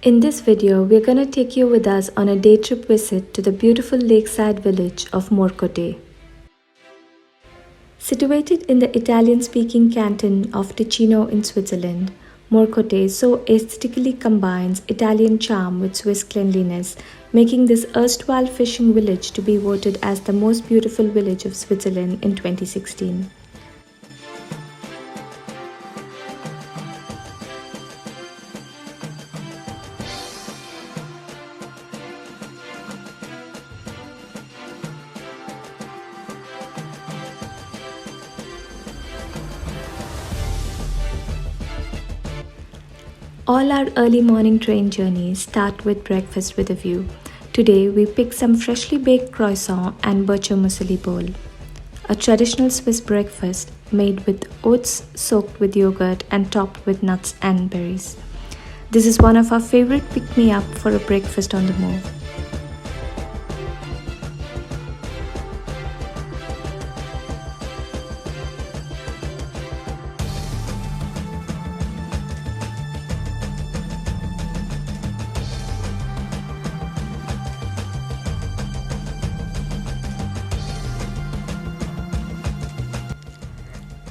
In this video, we're going to take you with us on a day trip visit to the beautiful lakeside village of Morcote. Situated in the Italian-speaking canton of Ticino in Switzerland, Morcote so aesthetically combines Italian charm with Swiss cleanliness, making this erstwhile fishing village to be voted as the most beautiful village of Switzerland in 2016. All our early morning train journeys start with breakfast with a view. Today we pick some freshly baked croissant and butcher muesli bowl. A traditional Swiss breakfast made with oats soaked with yogurt and topped with nuts and berries. This is one of our favorite pick-me-up for a breakfast on the move.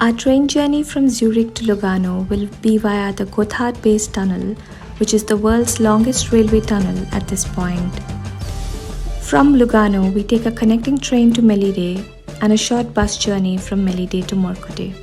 Our train journey from Zurich to Lugano will be via the Gotthard-based tunnel, which is the world's longest railway tunnel at this point. From Lugano, we take a connecting train to Melide and a short bus journey from Melide to Morcote.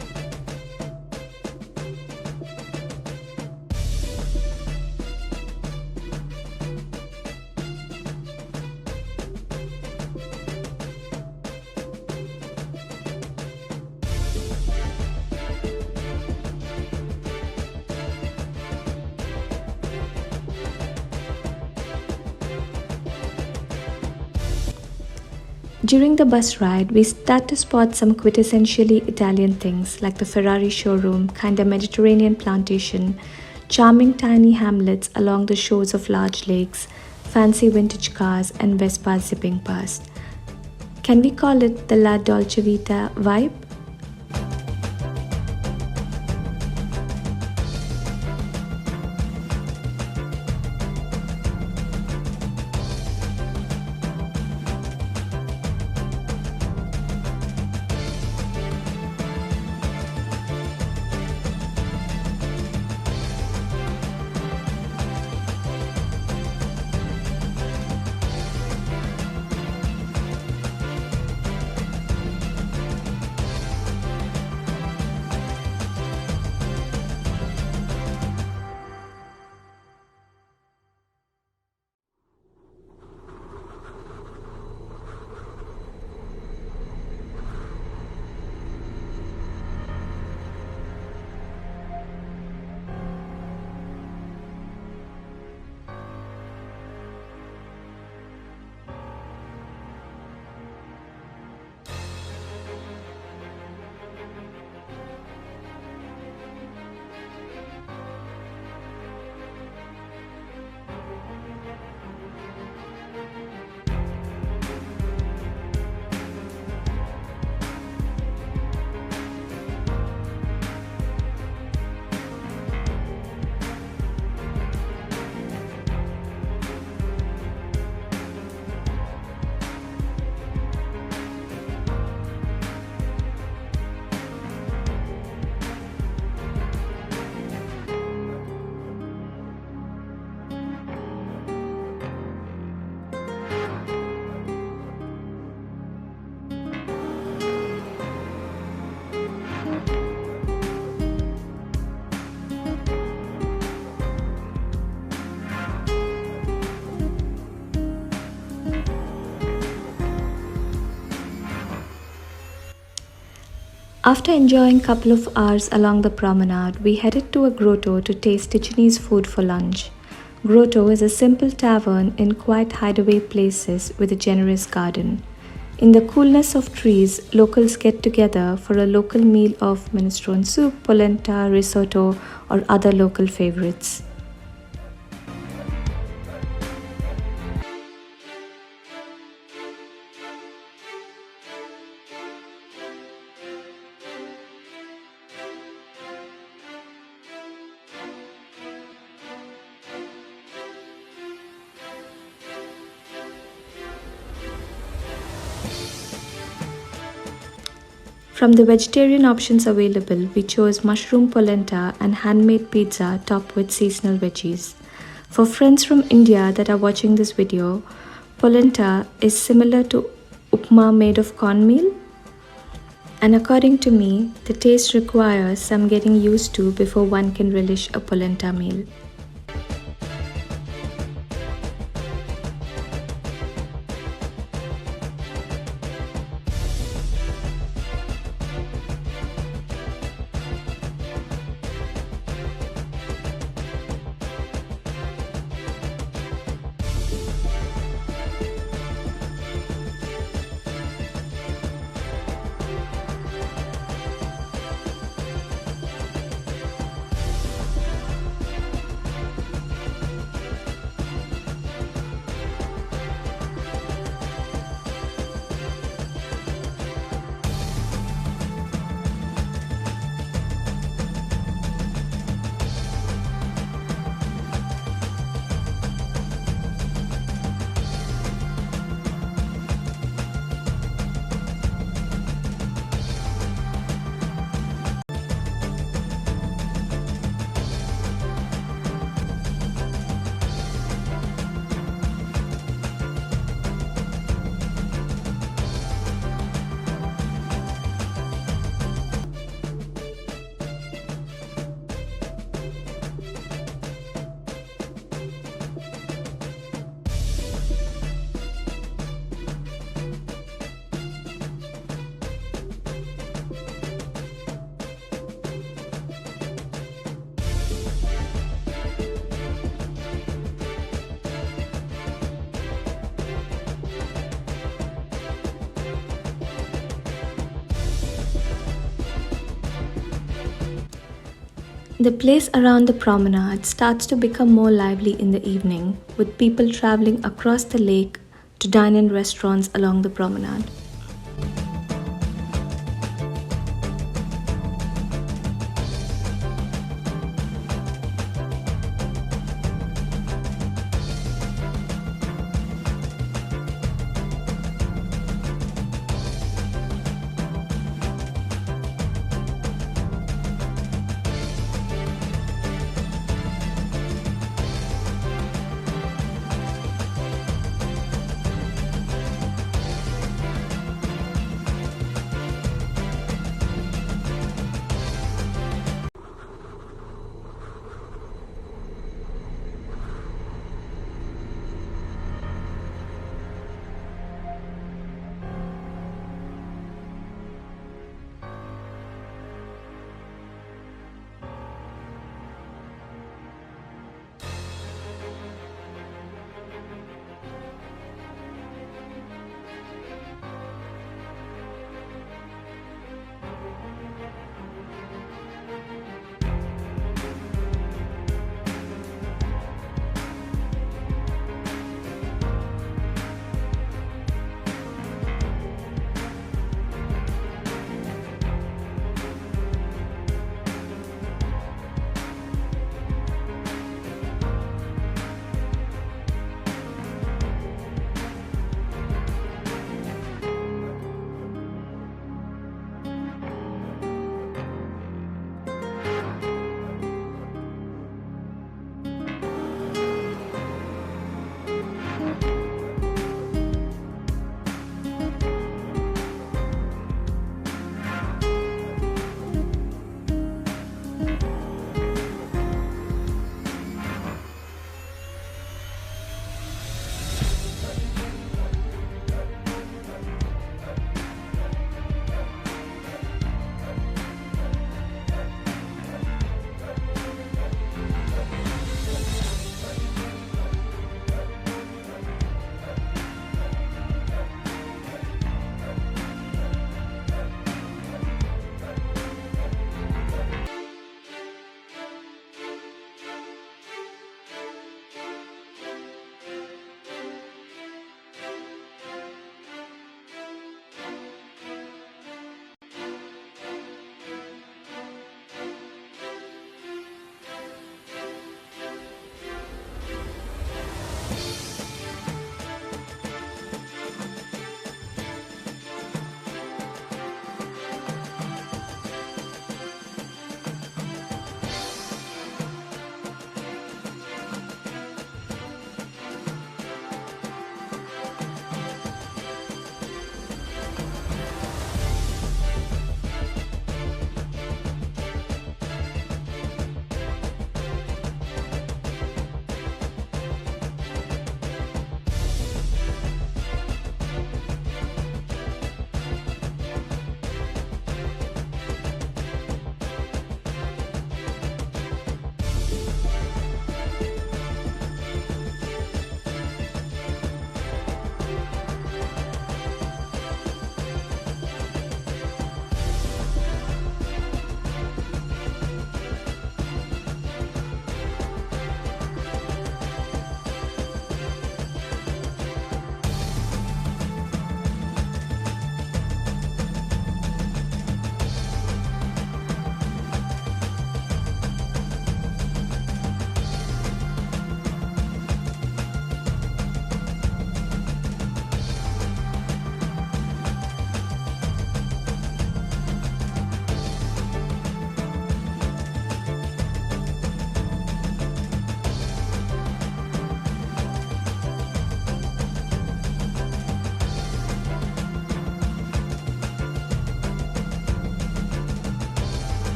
During the bus ride, we start to spot some quintessentially Italian things like the Ferrari showroom, kinda Mediterranean plantation, charming tiny hamlets along the shores of large lakes, fancy vintage cars, and Vespas zipping past. Can we call it the La Dolce Vita vibe? After enjoying a couple of hours along the promenade, we headed to a grotto to taste Ticinese food for lunch. Grotto is a simple tavern in quiet hideaway places with a generous garden. In the coolness of trees, locals get together for a local meal of minestrone soup, polenta, risotto, or other local favorites. From the vegetarian options available, we chose mushroom polenta and handmade pizza topped with seasonal veggies. For friends from India that are watching this video, polenta is similar to upma made of cornmeal, and according to me, the taste requires some getting used to before one can relish a polenta meal. The place around the promenade starts to become more lively in the evening, with people traveling across the lake to dine in restaurants along the promenade.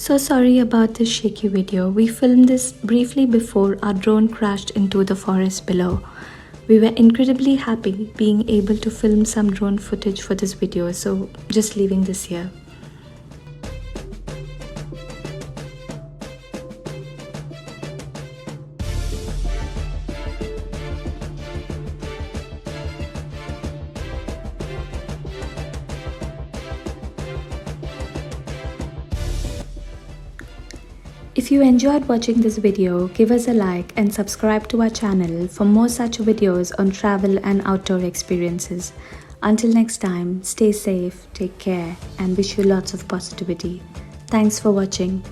So sorry about this shaky video. We filmed this briefly before our drone crashed into the forest below. We were incredibly happy being able to film some drone footage for this video, so just leaving this here. If you enjoyed watching this video, give us a like and subscribe to our channel for more such videos on travel and outdoor experiences. Until next time, stay safe, take care, and wish you lots of positivity. Thanks for watching.